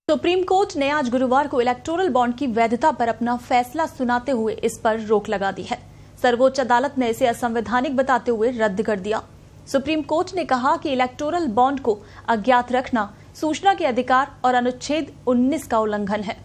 Supreme court ने आज गुरुवार को इलेक्टोरल बॉन्ड की वैधता पर अपना फैसला सुनाते हुए इस पर रोक लगा दी है। सर्वोच्च अदालत ने इसे असंवैधानिक बताते हुए रद्द कर दिया। सुप्रीम कोर्ट ने कहा कि इलेक्टोरल बॉन्ड को अज्ञात रखना सूचना के अधिकार और अनुच्छेद 19 का उल्लंघन है।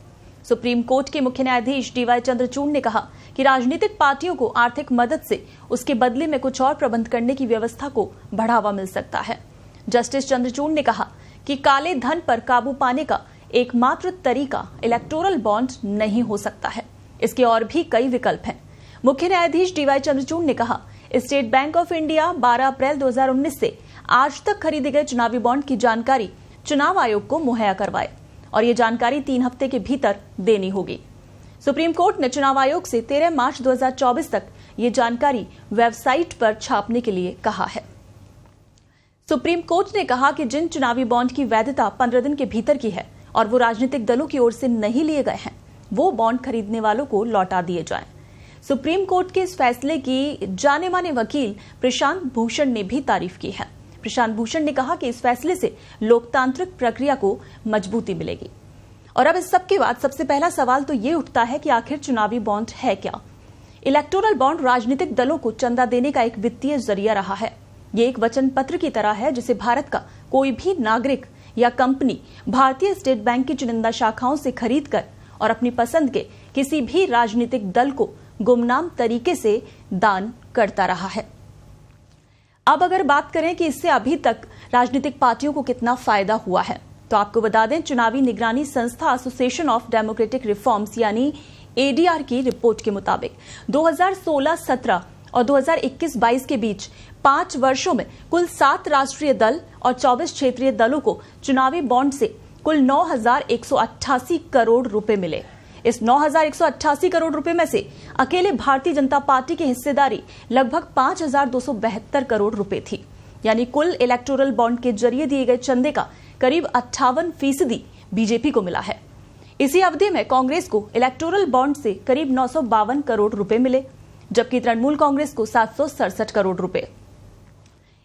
सुप्रीम कोर्ट के मुख्य न्यायाधीश डीवाई चंद्रचूड़ ने कहा कि राजनीतिक पार्टियों को आर्थिक मदद से उसके बदले में कुछ और प्रबंध करने की व्यवस्था को बढ़ावा मिल सकता है। जस्टिस चंद्रचूड़ ने कहा कि काले धन पर काबू पाने का एकमात्र तरीका इलेक्टोरल बॉन्ड नहीं हो सकता है, इसके और भी कई विकल्प हैं। मुख्य न्यायाधीश डीवाई चंद्रचूड़ ने कहा, स्टेट बैंक ऑफ इंडिया 12 अप्रैल 2019 से आज तक खरीदे गए चुनावी बॉन्ड की जानकारी चुनाव आयोग को मुहैया करवाए और ये जानकारी 3 हफ्ते के भीतर देनी होगी। सुप्रीम कोर्ट ने चुनाव आयोग से 13 मार्च 2024 तक ये जानकारी वेबसाइट पर छापने के लिए कहा है। सुप्रीम कोर्ट ने कहा कि जिन चुनावी बॉन्ड की वैधता 15 दिन के भीतर की है और वो राजनीतिक दलों की ओर से नहीं लिए गए हैं, वो बॉन्ड खरीदने वालों को लौटा दिए जाएं। सुप्रीम कोर्ट के इस फैसले की जाने माने वकील प्रशांत भूषण ने भी तारीफ की है। प्रशांत भूषण ने कहा कि इस फैसले से लोकतांत्रिक प्रक्रिया को मजबूती मिलेगी। और अब इस सब के बाद सबसे पहला सवाल तो ये उठता है कि आखिर चुनावी बॉन्ड है क्या? इलेक्टोरल बॉन्ड राजनीतिक दलों को चंदा देने का एक वित्तीय जरिया रहा है। ये एक वचन पत्र की तरह है जिसे भारत का कोई भी नागरिक या कंपनी भारतीय स्टेट बैंक की चुनिंदा शाखाओं से खरीद कर और अपनी पसंद के किसी भी राजनीतिक दल को गुमनाम तरीके से दान करता रहा है। अब अगर बात करें कि इससे अभी तक राजनीतिक पार्टियों को कितना फायदा हुआ है, तो आपको बता दें, चुनावी निगरानी संस्था एसोसिएशन ऑफ डेमोक्रेटिक रिफॉर्म्स यानी एडीआर की रिपोर्ट के मुताबिक 2016-17 और 2021-22 के बीच 5 वर्षों में कुल 7 राष्ट्रीय दल और 24 क्षेत्रीय दलों को चुनावी बॉन्ड से कुल 9,188 करोड़ रुपए मिले। इस 9,188 करोड़ रुपए में से अकेले भारतीय जनता पार्टी की हिस्सेदारी लगभग 5,272 करोड़ रुपए थी, यानी कुल इलेक्टोरल बॉन्ड के जरिए दिए गए चंदे का करीब 58% बीजेपी को मिला है। इसी अवधि में कांग्रेस को इलेक्टोरल बॉन्ड से करीब 952 करोड़ रुपए मिले, जबकि तृणमूल कांग्रेस को 767 करोड़ रुपए।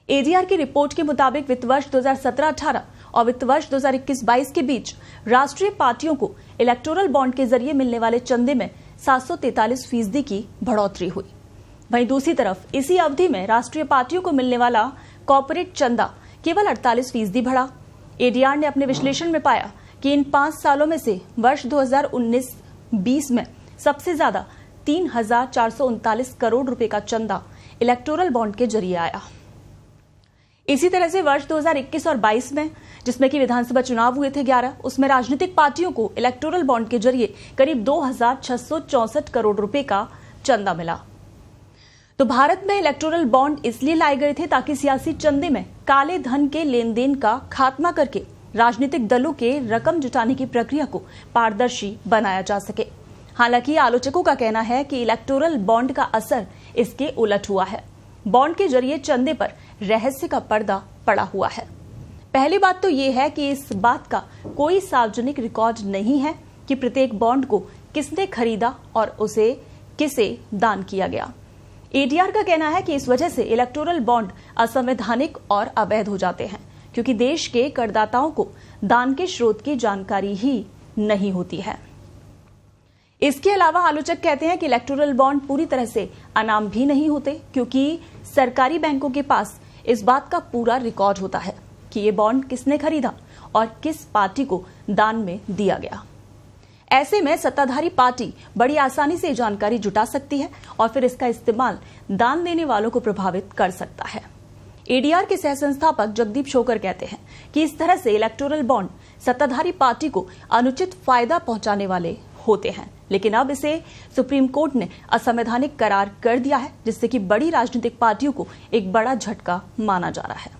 एडीआर की रिपोर्ट के मुताबिक वित्त वर्ष 2017-18 और वित्त वर्ष 2021-22 के बीच राष्ट्रीय पार्टियों को इलेक्टोरल बॉन्ड के जरिए मिलने वाले चंदे में 743% की बढ़ोतरी हुई। वहीं दूसरी तरफ इसी अवधि में राष्ट्रीय पार्टियों को मिलने वाला कॉर्पोरेट चंदा केवल 48% बढ़ा। एडीआर ने अपने विश्लेषण में पाया कि इन 5 सालों में से वर्ष 2019-20 में सबसे ज्यादा 3,439 करोड़ रुपए का चंदा इलेक्टोरल बॉन्ड के जरिए आया। इसी तरह से वर्ष 2021 और 22 में, जिसमें कि विधानसभा चुनाव हुए थे 11, उसमें राजनीतिक पार्टियों को इलेक्टोरल बॉन्ड के जरिए करीब 2,664 करोड़ रुपए का चंदा मिला। तो भारत में इलेक्टोरल बॉन्ड इसलिए लाए गए थे ताकि सियासी चंदे में काले धन के लेन देन का खात्मा करके राजनीतिक दलों के रकम जुटाने की प्रक्रिया को पारदर्शी बनाया जा सके। हालांकि आलोचकों का कहना है कि इलेक्टोरल बॉन्ड का असर इसके उलट हुआ है। बॉन्ड के जरिए चंदे पर रहस्य का पर्दा पड़ा हुआ है। पहली बात तो यह है कि इस बात का कोई सार्वजनिक रिकॉर्ड नहीं है कि प्रत्येक बॉन्ड को किसने खरीदा और उसे किसे दान किया गया। एडीआर का कहना है कि इस वजह से इलेक्टोरल बॉन्ड असंवैधानिक और अवैध हो जाते हैं, क्योंकि देश के करदाताओं को दान के स्रोत की जानकारी ही नहीं होती है। इसके अलावा आलोचक कहते हैं कि इलेक्टोरल बॉन्ड पूरी तरह से अनाम भी नहीं होते, क्योंकि सरकारी बैंकों के पास इस बात का पूरा रिकॉर्ड होता है कि ये बॉन्ड किसने खरीदा और किस पार्टी को दान में दिया गया। ऐसे में सत्ताधारी पार्टी बड़ी आसानी से जानकारी जुटा सकती है और फिर इसका इस्तेमाल दान देने वालों को प्रभावित कर सकता है। एडीआर के सह संस्थापक जगदीप शोकर कहते हैं कि इस तरह से इलेक्टोरल बॉन्ड सत्ताधारी पार्टी को अनुचित फायदा पहुंचाने वाले होते हैं, लेकिन अब इसे सुप्रीम कोर्ट ने असंवैधानिक करार कर दिया है, जिससे कि बड़ी राजनीतिक पार्टियों को एक बड़ा झटका माना जा रहा है।